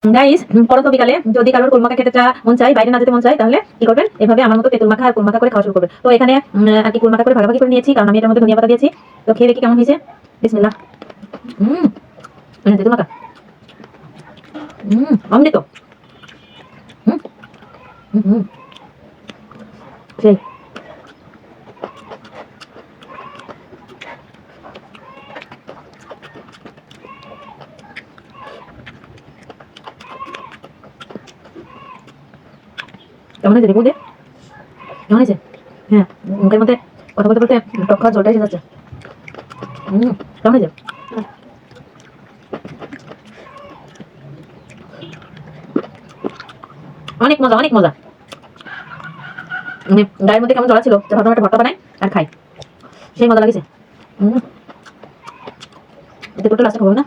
Guys, পরন্ত বিকালে যদি কারোর কুলমাখা খেতে মন চায়, বাইরে না যেতে মন চায়, তাহলে কি করবেন? এভাবে আমার মতো তেঁতুল মাখা আর কুলমাখা করে খাওয়া শুরু করবেন। তো এখানে আর কি কুলমাখা করে ভাগাভাগি করে নিয়েছি, কারণ আমি এটার মধ্যে ধনিয়া পাতা দিয়েছি। তো খেয়ে দেখি কেমন হয়েছে। বিসমিল্লাহ। তেঁতুল মাখা অমৃত। হুম হুম হুম, সেই কেমন হয়েছে দেখুন, কেমন হয়েছে? হ্যাঁ, মুখের মধ্যে কথা বলতে বলতে টক খাওয়ার জলটা এসে যাচ্ছে। কেমন হয়েছে? অনেক মজা, অনেক মজা। গায়ের মধ্যে কেমন জ্বলা ছিল, ভাবলাম একটা ভর্তা বানাই আর খাই, সেই মজা লাগেছে। এতে করতে লাস্টে খাবো না।